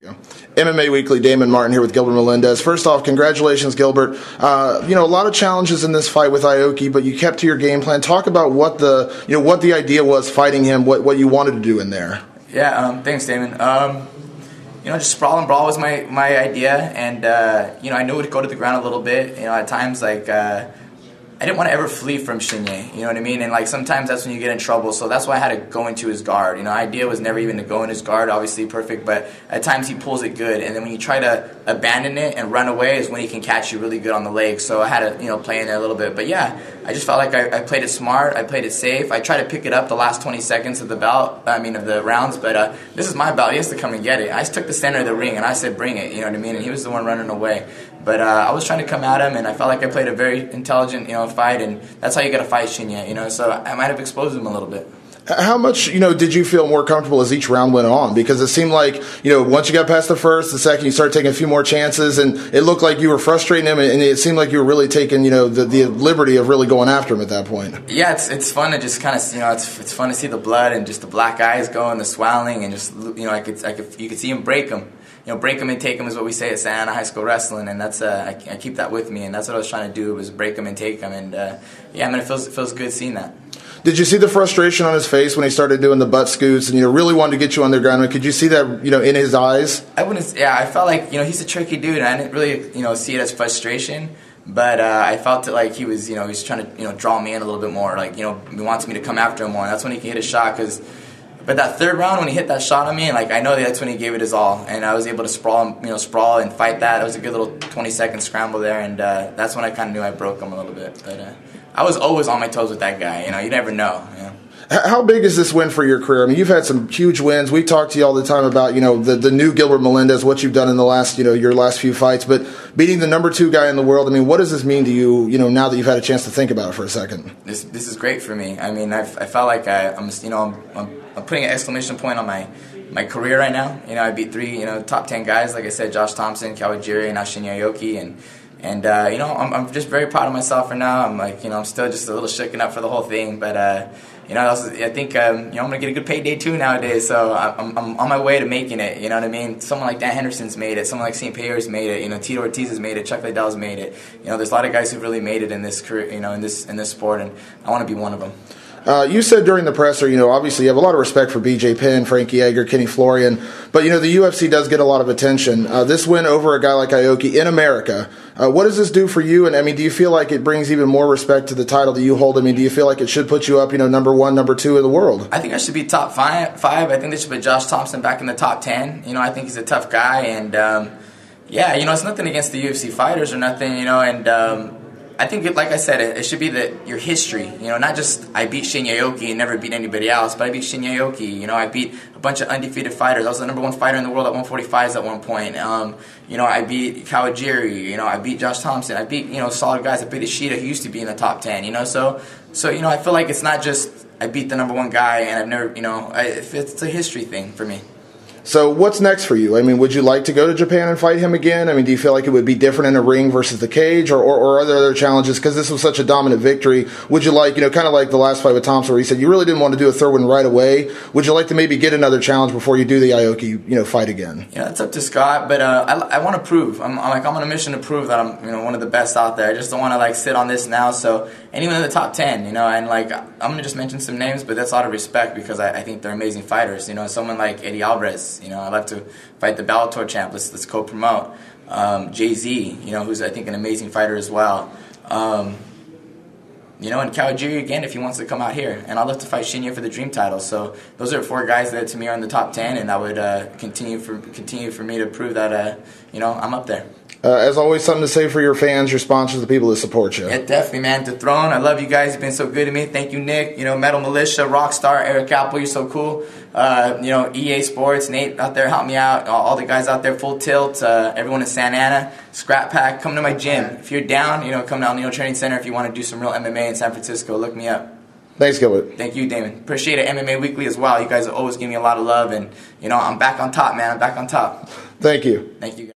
MMA Weekly, Damon Martin here with Gilbert Melendez. First off, congratulations, Gilbert. A lot of challenges in this fight with Aoki, but you kept to your game plan. Talk about what the idea was fighting him, what you wanted to do in there. Yeah, thanks, Damon. Just sprawl and brawl was my idea, and I knew it would go to the ground a little bit. At times, I didn't want to ever flee from Shinya, you know what I mean? And sometimes that's when you get in trouble, so that's why I had to go into his guard. Idea was never even to go in his guard, obviously perfect, but at times he pulls it good, and then when you try to abandon it and run away is when he can catch you really good on the leg. So I had to, play in there a little bit. But yeah, I just felt like I played it smart, I played it safe. I tried to pick it up the last 20 seconds of the rounds, but this is my bout. He has to come and get it. I just took the center of the ring and I said, bring it, you know what I mean? And he was the one running away. But I was trying to come at him, and I felt like I played a very intelligent, fight, and that's how you got to fight Shinya, So I might have exposed him a little bit. How much, did you feel more comfortable as each round went on? Because it seemed like, once you got past the first, the second, you started taking a few more chances, and it looked like you were frustrating him, and it seemed like you were really taking, the liberty of really going after him at that point. Yeah, it's fun to just kind of, it's fun to see the blood and just the black eyes go and the swelling, and just, you could see him break him. Break him and take him is what we say at Santa Ana High School Wrestling, and that's I keep that with me, and that's what I was trying to do, was break him and take him, and it feels good seeing that. Did you see the frustration on his face when he started doing the butt scoots and really wanted to get you on the ground? Could you see that in his eyes? I felt like he's a tricky dude, and I didn't really see it as frustration. But I felt it like he was trying to draw me in a little bit more, he wants me to come after him more, and that's when he can hit a shot. But that third round, when he hit that shot on me, I know that's when he gave it his all, and I was able to sprawl and fight that. It was a good little 20-second scramble there, and that's when I kind of knew I broke him a little bit. But I was always on my toes with that guy. You never know. How big is this win for your career? I mean, you've had some huge wins. We talk to you all the time about, the new Gilbert Melendez, what you've done in the last, your last few fights. But beating the number 2 guy in the world, I mean, what does this mean to you, now that you've had a chance to think about it for a second? This is great for me. I mean, I felt like I'm putting an exclamation point on my career right now. I beat 3, top 10 guys, like I said, Josh Thompson, Kawajiri, and now Shinya Aoki, and I'm just very proud of myself for now. I'm still just a little shaken up for the whole thing, but I think I'm gonna get a good payday too nowadays. So I'm on my way to making it. You know what I mean? Someone like Dan Henderson's made it. Someone like St. Pierre's made it. Tito Ortiz has made it. Chuck Liddell's made it. There's a lot of guys who've really made it in this career. In this sport, and I want to be one of them. You said during the presser, obviously you have a lot of respect for BJ Penn, Frankie Edgar, Kenny Florian, but, the UFC does get a lot of attention. This win over a guy like Aoki in America, what does this do for you? And, do you feel like it brings even more respect to the title that you hold? Do you feel like it should put you up, number 1, number 2 in the world? I think I should be top 5. I think they should put Josh Thompson back in the top 10. I think he's a tough guy, and, it's nothing against the UFC fighters or nothing, and, I think, like I said, it should be your history. Not just I beat Shinya Aoki and never beat anybody else, but I beat Shinya Aoki. I beat a bunch of undefeated fighters. I was the number 1 fighter in the world at 145s at one point. I beat Kawajiri. I beat Josh Thompson. I beat solid guys. I beat Ishida, who used to be in the top 10. So I feel like it's not just I beat the number 1 guy and I've never it's a history thing for me. So what's next for you? Would you like to go to Japan and fight him again? Do you feel like it would be different in a ring versus the cage, or are there other challenges? Because this was such a dominant victory. Would you like, kind of like the last fight with Thompson where he said you really didn't want to do a third one right away? Would you like to maybe get another challenge before you do the Aoki, fight again? Yeah, that's up to Scott, but I want to prove. I'm on a mission to prove that I'm, one of the best out there. I just don't want to sit on this now. So anyone in the top 10, and I'm gonna just mention some names, but that's out of respect because I think they're amazing fighters. Someone like Eddie Alvarez. I'd like to fight the Bellator champ. Let's co-promote. Jay-Z, who's I think an amazing fighter as well. And Kawajiri again if he wants to come out here. And I'd love to fight Shinya for the Dream title. So those are 4 guys that to me are in the top 10, and that would continue for me to prove that I'm up there. As always, something to say for your fans, your sponsors, the people that support you. Yeah, definitely, man. The Throne, I love you guys. You've been so good to me. Thank you, Nick. Metal Militia, Rockstar, Eric Apple, you're so cool. EA Sports, Nate out there, help me out. All the guys out there, Full Tilt, everyone in Santa Ana, Scrap Pack, come to my gym. If you're down, come down to the Training Center. If you want to do some real MMA in San Francisco, look me up. Thanks, Gilbert. Thank you, Damon. Appreciate it. MMA Weekly as well. You guys always give me a lot of love, and I'm back on top, man. I'm back on top. Thank you. Thank you.